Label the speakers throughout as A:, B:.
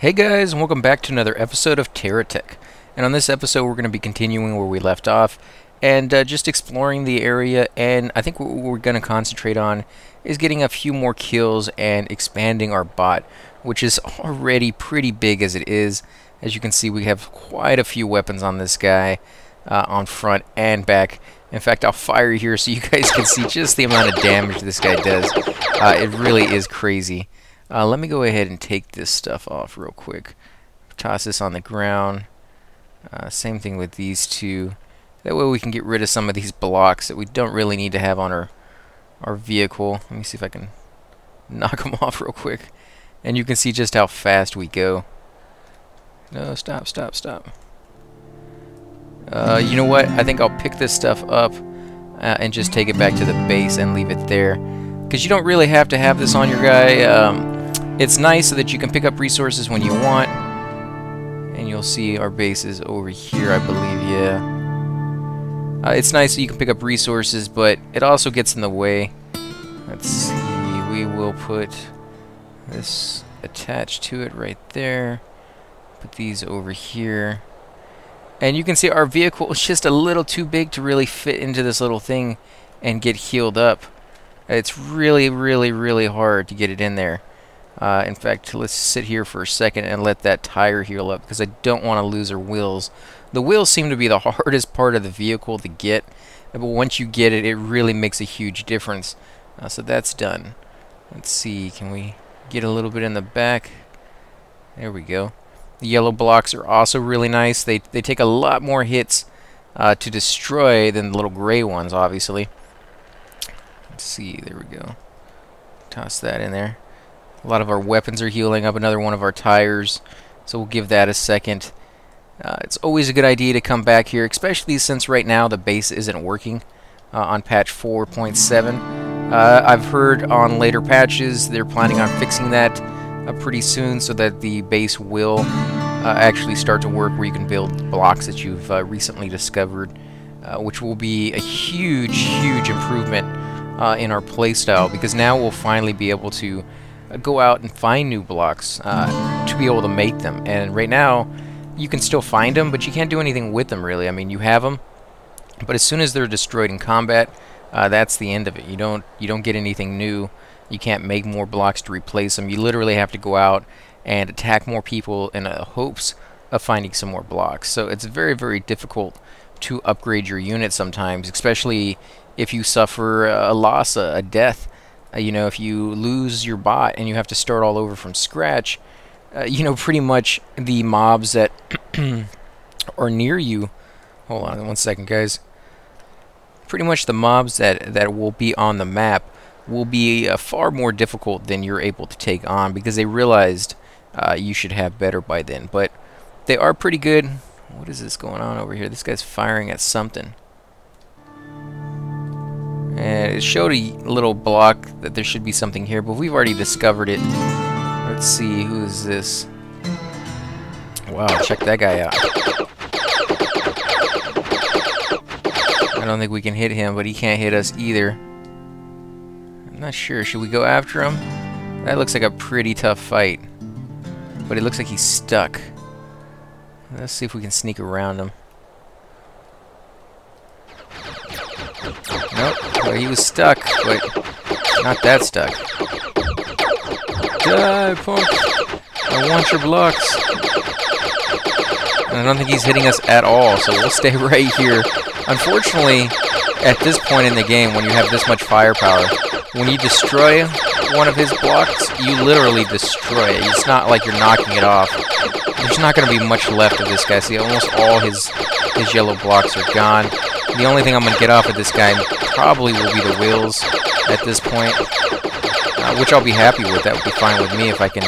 A: Hey guys, and welcome back to another episode of Terra Tech. And on this episode, we're going to be continuing where we left off and just exploring the area. And I think what we're going to concentrate on is getting a few more kills and expanding our bot, which is already pretty big as it is. As you can see, we have quite a few weapons on this guy on front and back. In fact, I'll fire here so you guys can see just the amount of damage this guy does. It really is crazy. Let me go ahead and take this stuff off real quick. Toss this on the ground. Same thing with these two. That way we can get rid of some of these blocks that we don't really need to have on our vehicle. Let me see if I can knock them off real quick. And you can see just how fast we go. No, stop. You know what? I think I'll pick this stuff up and just take it back to the base and leave it there. Because you don't really have to have this on your guy. It's nice so that you can pick up resources when you want. And you'll see our base is over here, I believe, yeah. It's nice that you can pick up resources, but it also gets in the way. Let's see, we will put this attached to it right there. Put these over here. And you can see our vehicle is just a little too big to really fit into this little thing and get healed up. It's really hard to get it in there. In fact, let's sit here for a second and let that tire heal up, because I don't want to lose our wheels. The wheels seem to be the hardest part of the vehicle to get, but once you get it, it really makes a huge difference. So that's done. Let's see, can we get a little bit in the back? There we go. The yellow blocks are also really nice. They take a lot more hits to destroy than the little gray ones, obviously. Let's see, there we go. Toss that in there. A lot of our weapons are healing up, another one of our tires, so we'll give that a second. It's always a good idea to come back here, especially since right now the base isn't working on patch 4.7. I've heard on later patches they're planning on fixing that pretty soon, so that the base will actually start to work, where you can build blocks that you've recently discovered, which will be a huge improvement in our playstyle, because now we'll finally be able to go out and find new blocks to be able to make them. And right now you can still find them, but you can't do anything with them really. I mean, you have them, but as soon as they're destroyed in combat, that's the end of it. You don't get anything new. You can't make more blocks to replace them. You literally have to go out and attack more people in hopes of finding some more blocks. So it's very difficult to upgrade your unit sometimes, especially if you suffer a loss, a death. You know, if you lose your bot and you have to start all over from scratch, you know, pretty much the mobs that are near you... Hold on one second, guys. Pretty much the mobs that will be on the map will be far more difficult than you're able to take on, because they realized you should have better by then. But they are pretty good. What is this going on over here? This guy's firing at something. And it showed a little block that there should be something here, but we've already discovered it. Let's see, who is this? Wow, check that guy out. I don't think we can hit him, but he can't hit us either. I'm not sure. Should we go after him? That looks like a pretty tough fight. But it looks like he's stuck. Let's see if we can sneak around him. Nope. Well, he was stuck, but not that stuck. Die, punk! I want your blocks. And I don't think he's hitting us at all, so we'll stay right here. Unfortunately, at this point in the game, when you have this much firepower, when you destroy one of his blocks, you literally destroy it. It's not like you're knocking it off. There's not going to be much left of this guy. See, almost all his yellow blocks are gone. The only thing I'm going to get off of this guy probably will be the wheels at this point, which I'll be happy with. That would be fine with me if I can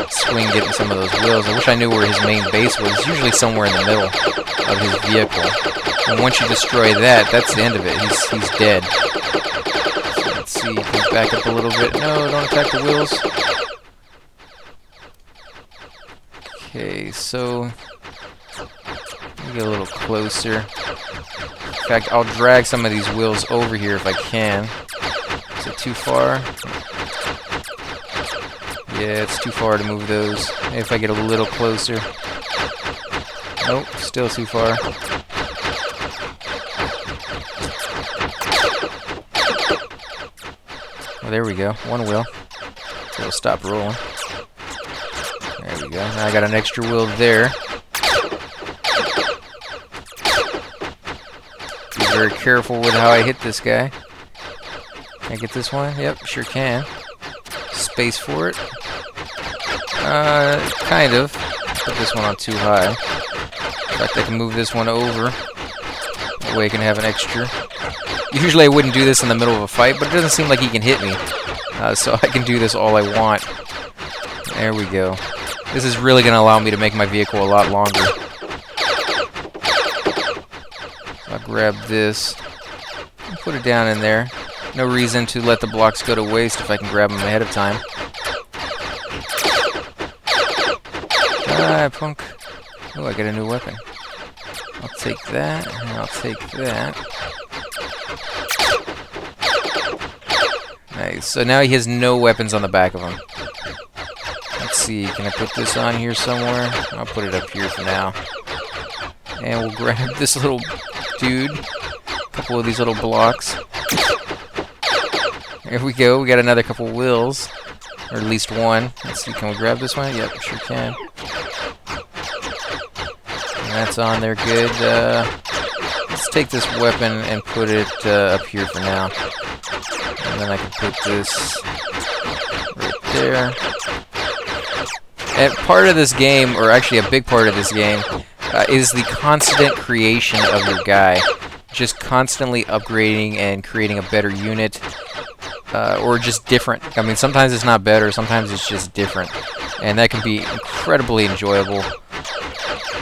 A: swing getting some of those wheels. I wish I knew where his main base was. It's usually somewhere in the middle of his vehicle. And once you destroy that, that's the end of it. He's dead. So let's see, he's back up a little bit. No, don't attack the wheels. Okay, so let me get a little closer. In fact, I'll drag some of these wheels over here if I can. Is it too far? Yeah, it's too far to move those. Maybe if I get a little closer. Nope, still too far. Well, there we go. One wheel. So it'll stop rolling. There we go. Now I got an extra wheel there. Be very careful with how I hit this guy. Can I get this one? Yep, sure can. Space for it. Kind of. Put this one on too high. In fact, I can move this one over. That way I can have an extra. Usually I wouldn't do this in the middle of a fight, but it doesn't seem like he can hit me. So I can do this all I want. There we go. This is really going to allow me to make my vehicle a lot longer. I'll grab this. And put it down in there. No reason to let the blocks go to waste if I can grab them ahead of time. Ah, punk. Oh, I got a new weapon. I'll take that, and I'll take that. Nice. So now he has no weapons on the back of him. Let's see, can I put this on here somewhere? I'll put it up here for now. And we'll grab this little dude. A couple of these little blocks. There we go, we got another couple wheels. Or at least one. Let's see, can we grab this one? Yep, sure can. And that's on there good. Let's take this weapon and put it up here for now. And then I can put this right there. And part of this game, or actually a big part of this game, is the constant creation of your guy. Just constantly upgrading and creating a better unit. Or just different. I mean, sometimes it's not better, sometimes it's just different. And that can be incredibly enjoyable.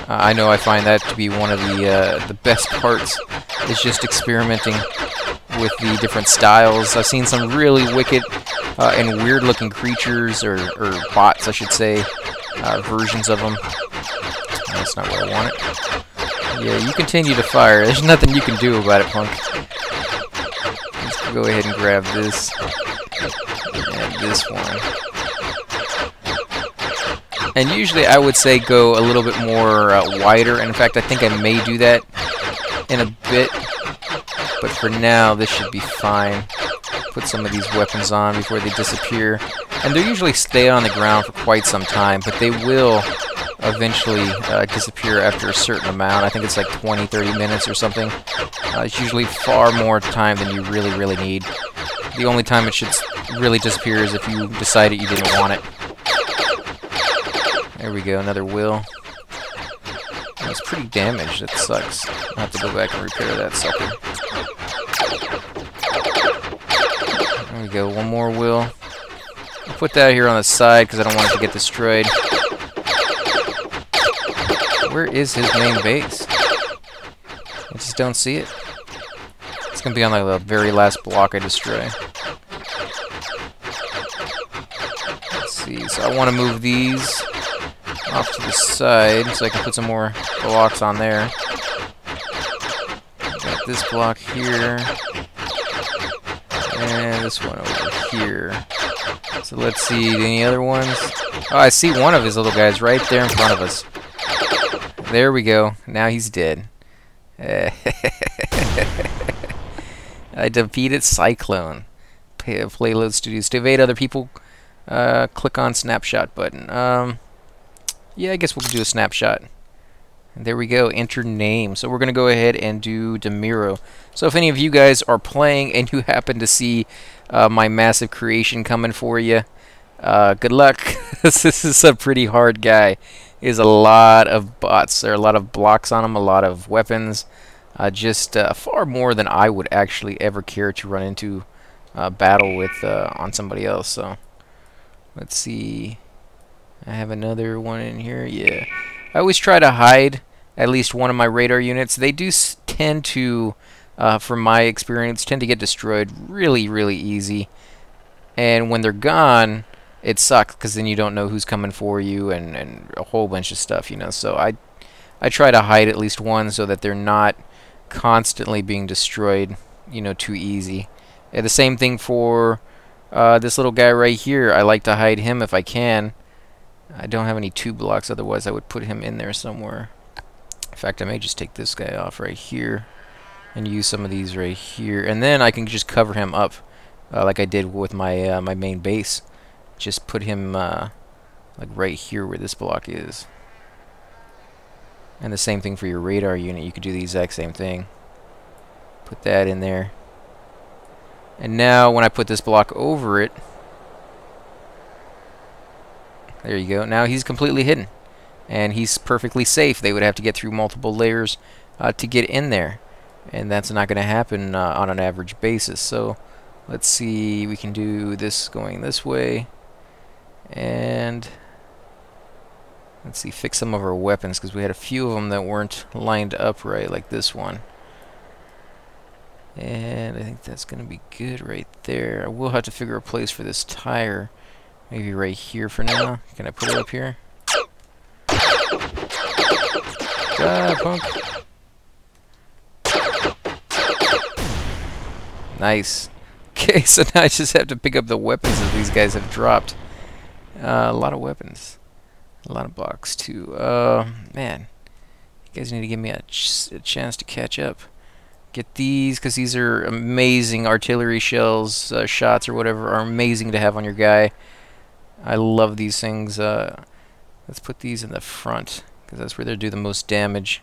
A: I know I find that to be one of the best parts, is just experimenting with the different styles. I've seen some really wicked and weird-looking creatures, or bots, I should say, versions of them. That's not where I want it. Yeah, you continue to fire. There's nothing you can do about it, punk. Let's go ahead and grab this. And this one. And usually I would say go a little bit more wider. And in fact, I think I may do that in a bit. But for now, this should be fine. Put some of these weapons on before they disappear. And they usually stay on the ground for quite some time, but they will eventually disappear after a certain amount. I think it's like 20-30 minutes or something. It's usually far more time than you really need. The only time it should really disappear is if you decided you didn't want it. There we go, another wheel. It's pretty damaged, that sucks. I'll have to go back and repair that sucker. There we go, one more wheel. I'll put that here on the side because I don't want it to get destroyed. Where is his main base? I just don't see it. It's going to be on like the very last block I destroy. Let's see, so I want to move these off to the side so I can put some more blocks on there. Got this block here. And this one over here. So let's see, any other ones? Oh, I see one of his little guys right there in front of us. There we go. Now he's dead. I defeated Cyclone. Playload Studios. To evade other people, click on snapshot button. Yeah, I guess we'll do a snapshot. And there we go. Enter name. So we're going to go ahead and do Demiro. So if any of you guys are playing and you happen to see my massive creation coming for you, good luck. This is a pretty hard guy. Is a lot of bots. There are a lot of blocks on him, a lot of weapons. Just far more than I would actually ever care to run into battle with on somebody else. So let's see. I have another one in here. Yeah. I always try to hide at least one of my radar units. They do tend to, from my experience, tend to get destroyed really easy. And when they're gone, it sucks because then you don't know who's coming for you and a whole bunch of stuff, you know. So I try to hide at least one so that they're not constantly being destroyed, you know, too easy. And the same thing for This little guy right here, I like to hide him if I can. I don't have any 2 blocks, otherwise I would put him in there somewhere. In fact, I may just take this guy off right here and use some of these right here, and then I can just cover him up like I did with my my main base. Just put him like right here where this block is. And the same thing for your radar unit. You could do the exact same thing. Put that in there. And now when I put this block over it, there you go. Now he's completely hidden. And he's perfectly safe. They would have to get through multiple layers to get in there. And that's not going to happen on an average basis. So let's see. We can do this going this way. And let's see, fix some of our weapons, because we had a few of them that weren't lined up right, like this one. And I think that's going to be good right there. I will have to figure a place for this tire. Maybe right here for now. Can I put it up here? Die, punk. Nice. Okay, so now I just have to pick up the weapons that these guys have dropped. A lot of weapons. A lot of blocks, too. Man. You guys need to give me a chance to catch up. Get these, because these are amazing artillery shells, shots or whatever, are amazing to have on your guy. I love these things. Let's put these in the front, because that's where they do the most damage.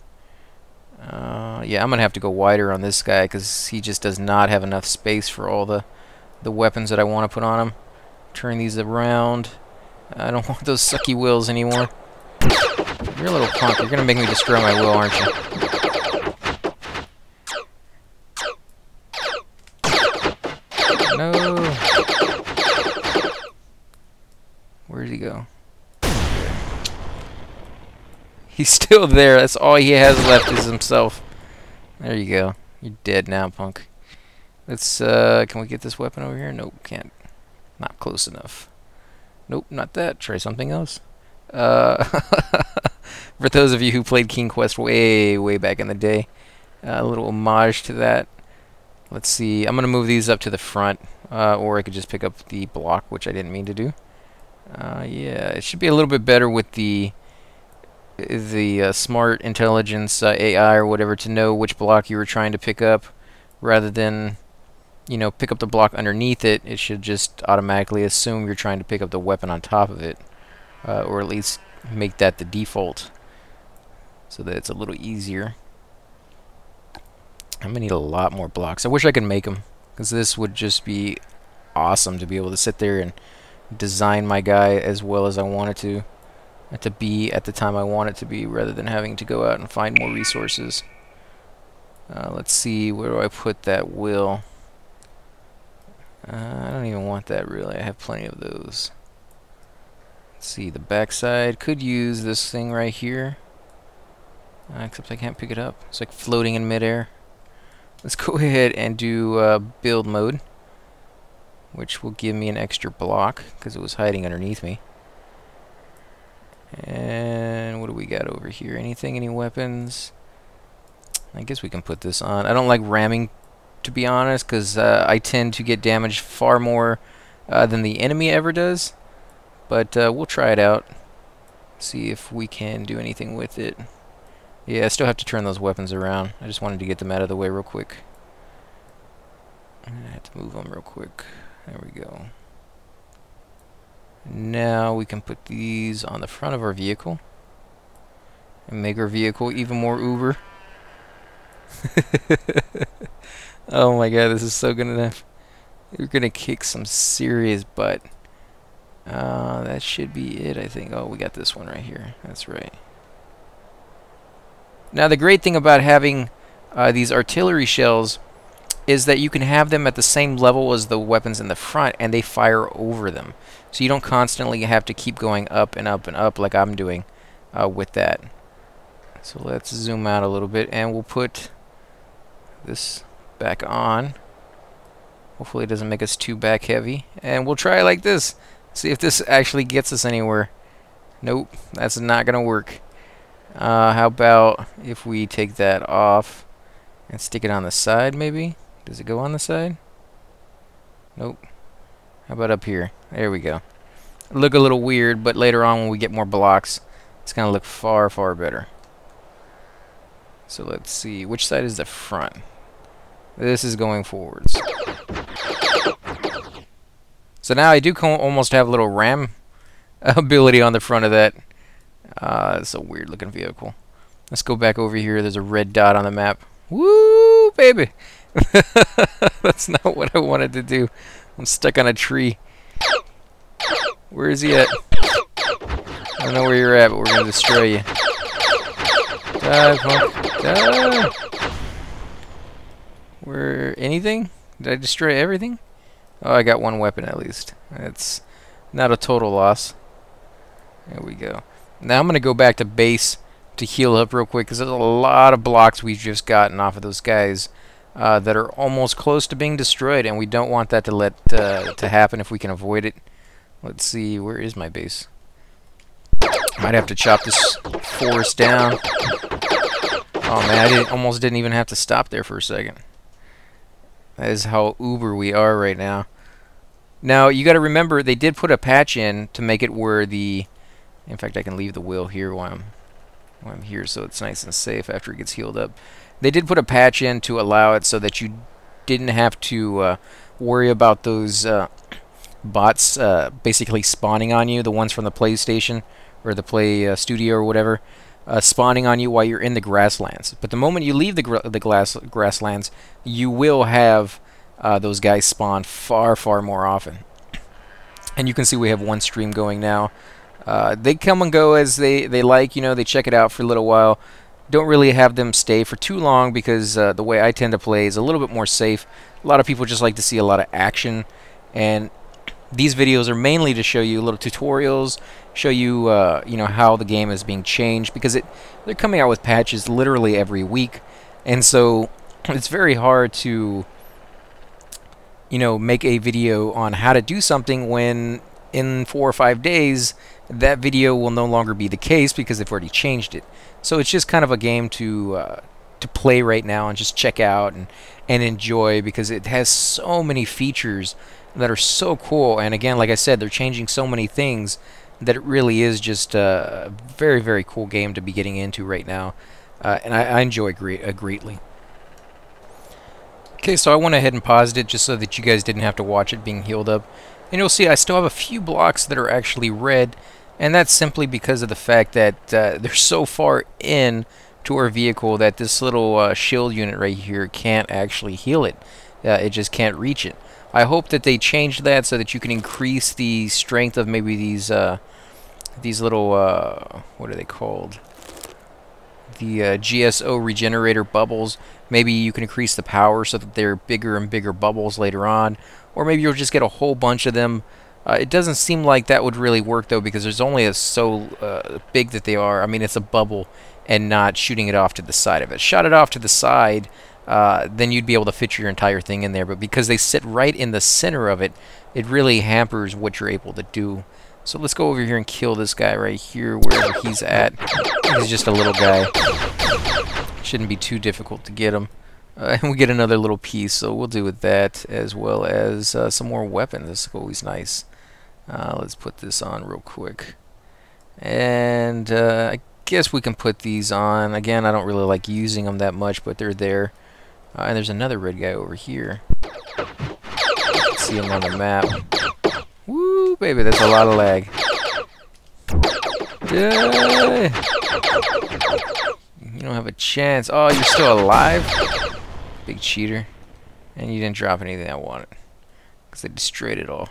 A: Yeah, I'm going to have to go wider on this guy, because he just does not have enough space for all the weapons that I want to put on him. Turn these around. I don't want those sucky wheels anymore. You're a little punk. You're going to make me destroy my wheel, aren't you? No. Where did he go? There. He's still there. That's all he has left is himself. There you go. You're dead now, punk. Let's, can we get this weapon over here? Nope, can't. Not close enough. Nope, not that. Try something else. For those of you who played King Quest way back in the day, a little homage to that. Let's see. I'm going to move these up to the front, or I could just pick up the block, which I didn't mean to do. Yeah, it should be a little bit better with the smart intelligence AI or whatever to know which block you were trying to pick up, rather than, you know, pick up the block underneath it. It should just automatically assume you're trying to pick up the weapon on top of it, or at least make that the default, so that it's a little easier. I'm gonna need a lot more blocks. I wish I could make them, because this would just be awesome to be able to sit there and design my guy as well as I want it to be at the time I want it to be, rather than having to go out and find more resources. Let's see, where do I put that wheel? I don't even want that really. I have plenty of those. Let's see, the backside could use this thing right here, except I can't pick it up. It's like floating in midair. Let's go ahead and do build mode, which will give me an extra block because it was hiding underneath me. And what do we got over here? Anything? Any weapons? I guess we can put this on. I don't like ramming, to be honest, because I tend to get damaged far more than the enemy ever does. But we'll try it out. See if we can do anything with it. Yeah, I still have to turn those weapons around. I just wanted to get them out of the way real quick. I have to move them real quick. There we go. Now we can put these on the front of our vehicle and make our vehicle even more uber. Oh my god, this is so good enough. We're gonna kick some serious butt. That should be it, I think. Oh, we got this one right here. That's right. Now the great thing about having these artillery shells is that you can have them at the same level as the weapons in the front, and they fire over them. So you don't constantly have to keep going up and up and up like I'm doing with that. So let's zoom out a little bit, and we'll put this back on. Hopefully it doesn't make us too back heavy. And we'll try it like this. See if this actually gets us anywhere. Nope, that's not going to work. How about if we take that off and stick it on the side, maybe? Does it go on the side? Nope. How about up here? There we go. Look a little weird, but later on when we get more blocks, it's going to look far, far better. So let's see. Which side is the front? This is going forwards. So now I do almost have a little ram ability on the front of that. It's a weird looking vehicle. Let's go back over here. There's a red dot on the map. Woo, baby! That's not what I wanted to do. I'm stuck on a tree. Where is he at? I don't know where you're at, but we're going to destroy you. Die, punk. Die! Where... anything? Did I destroy everything? Oh, I got one weapon at least. It's not a total loss. There we go. Now I'm going to go back to base to heal up real quick, because there's a lot of blocks we've just gotten off of those guys that are almost close to being destroyed, and we don't want that to happen if we can avoid it. Let's see, where is my base? Might have to chop this forest down. Oh man, I almost didn't even have to stop there for a second. That is how uber we are right now. Now, you got to remember, they did put a patch in to make it where the... in fact, I can leave the wheel here while I'm here, so it's nice and safe after it gets healed up. They did put a patch in to allow it so that you didn't have to worry about those bots basically spawning on you, the ones from the PlayStation or the Play Studio or whatever, spawning on you while you're in the grasslands. But the moment you leave the grasslands, you will have those guys spawn far, far more often. And you can see we have one stream going now. They come and go as they like, you know, they check it out for a little while. Don't really have them stay for too long because the way I tend to play is a little bit more safe. A lot of people just like to see a lot of action, and these videos are mainly to show you little tutorials, show you you know, how the game is being changed, because they're coming out with patches literally every week, and so it's very hard to, you know, make a video on how to do something when in 4 or 5 days that video will no longer be the case because they've already changed it. So it's just kind of a game to play right now and just check out and enjoy, because it has so many features that are so cool. And again, like I said, they're changing so many things that it really is just a very, very cool game to be getting into right now. And I enjoy greatly. Okay, so I went ahead and paused it just so that you guys didn't have to watch it being healed up. And you'll see I still have a few blocks that are actually red, and that's simply because of the fact that they're so far in to our vehicle that this little shield unit right here can't actually heal it. It just can't reach it. I hope that they change that so that you can increase the strength of maybe these little what are they called? The GSO regenerator bubbles. Maybe you can increase the power so that they're bigger and bigger bubbles later on, or maybe you'll just get a whole bunch of them. It doesn't seem like that would really work though, because there's only so big that they are. I mean, it's a bubble and not shooting it off to the side of it. Shot it off to the side, then you'd be able to fit your entire thing in there, but because they sit right in the center of it, it really hampers what you're able to do. So let's go over here and kill this guy right here, wherever he's at. He's just a little guy. Shouldn't be too difficult to get him. And we get another little piece, so we'll do with that, as well as some more weapons. That's always nice. Let's put this on real quick. And I guess we can put these on. Again, I don't really like using them that much, but they're there. And there's another red guy over here. See him on the map. Woo, baby, that's a lot of lag. Die! You don't have a chance. Oh, you're still alive? Big cheater. And you didn't drop anything I wanted, because they destroyed it all.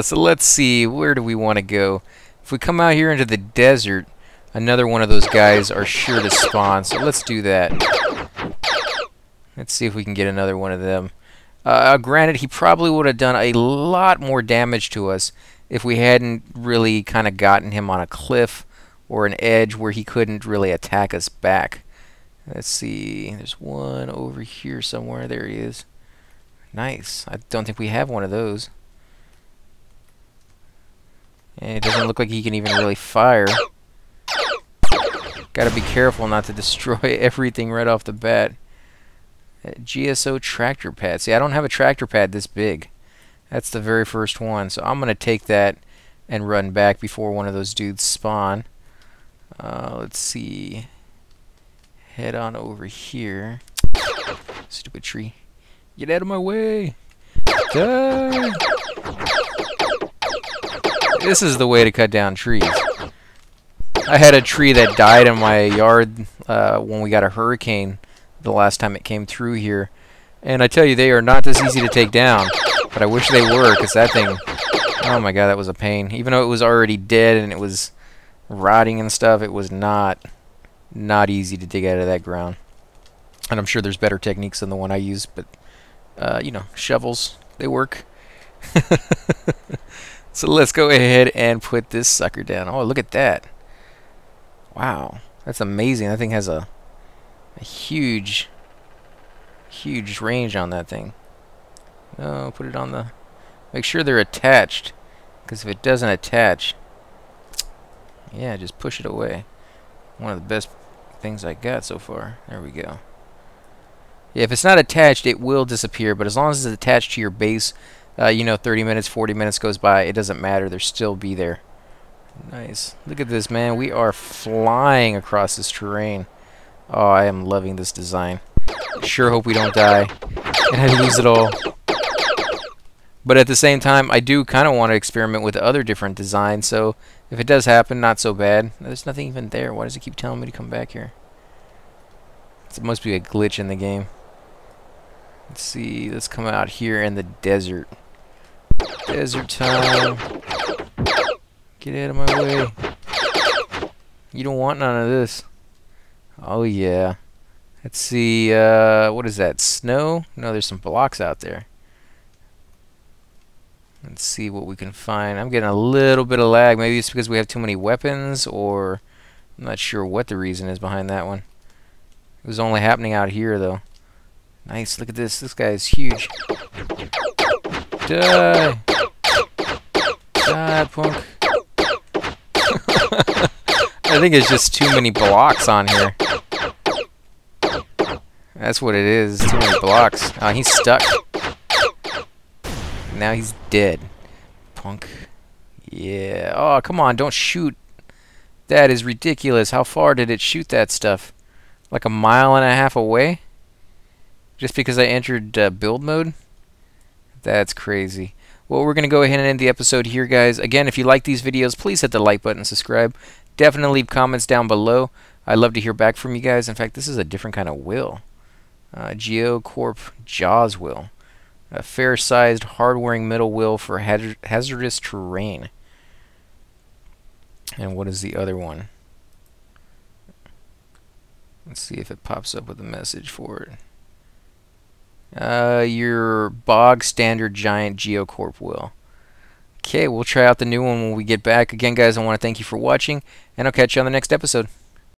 A: So let's see, where do we want to go? If we come out here into the desert, another one of those guys are sure to spawn, so let's do that. Let's see if we can get another one of them. Granted, he probably would have done a lot more damage to us if we hadn't really kind of gotten him on a cliff or an edge where he couldn't really attack us back. Let's see, there's one over here somewhere. There he is. Nice. I don't think we have one of those. And it doesn't look like he can even really fire. Gotta be careful not to destroy everything right off the bat. GSO tractor pad. See, I don't have a tractor pad this big. That's the very first one. So I'm going to take that and run back before one of those dudes spawn. Let's see. Head on over here. Stupid tree. Get out of my way. Die. This is the way to cut down trees. I had a tree that died in my yard when we got a hurricane the last time it came through here. And I tell you, they are not this easy to take down. But I wish they were, because that thing... Oh my god, that was a pain. Even though it was already dead and it was rotting and stuff, it was not easy to dig out of that ground. And I'm sure there's better techniques than the one I use, but, you know, shovels, they work. So let's go ahead and put this sucker down. Oh, look at that. Wow, that's amazing. That thing has a huge range on that thing. No, put it on the... Make sure they're attached, because if it doesn't attach, yeah, just push it away. One of the best things I got so far. There we go. Yeah, if it's not attached, it will disappear, but as long as it's attached to your base, you know, 30 minutes, 40 minutes goes by, it doesn't matter. They'll still be there. Nice. Look at this, man. We are flying across this terrain. Oh, I am loving this design. Sure hope we don't die and I lose it all. But at the same time, I do kind of want to experiment with other different designs, so if it does happen, not so bad. There's nothing even there. Why does it keep telling me to come back here? It must be a glitch in the game. Let's see. Let's come out here in the desert. Desert time. Get out of my way. You don't want none of this. Oh, yeah. Let's see. What is that? Snow? No, there's some blocks out there. Let's see what we can find. I'm getting a little bit of lag. Maybe it's because we have too many weapons, or I'm not sure what the reason is behind that one. It was only happening out here, though. Nice. Look at this. This guy is huge. Die. Die, punk. I think it's just too many blocks on here. That's what it is. Too many blocks. Oh, he's stuck. Now he's dead. Punk. Yeah. Oh, come on. Don't shoot. That is ridiculous. How far did it shoot that stuff? Like a mile and a half away? Just because I entered build mode? That's crazy. Well, we're going to go ahead and end the episode here, guys. Again, if you like these videos, please hit the like button and subscribe. Definitely leave comments down below. I'd love to hear back from you guys. In fact, this is a different kind of wheel. GeoCorp Jaws wheel. A fair-sized, hard-wearing middle wheel for hazardous terrain. And what is the other one? Let's see if it pops up with a message for it. Your bog standard giant GeoCorp wheel. Okay, we'll try out the new one when we get back. Again, guys, I want to thank you for watching, and I'll catch you on the next episode.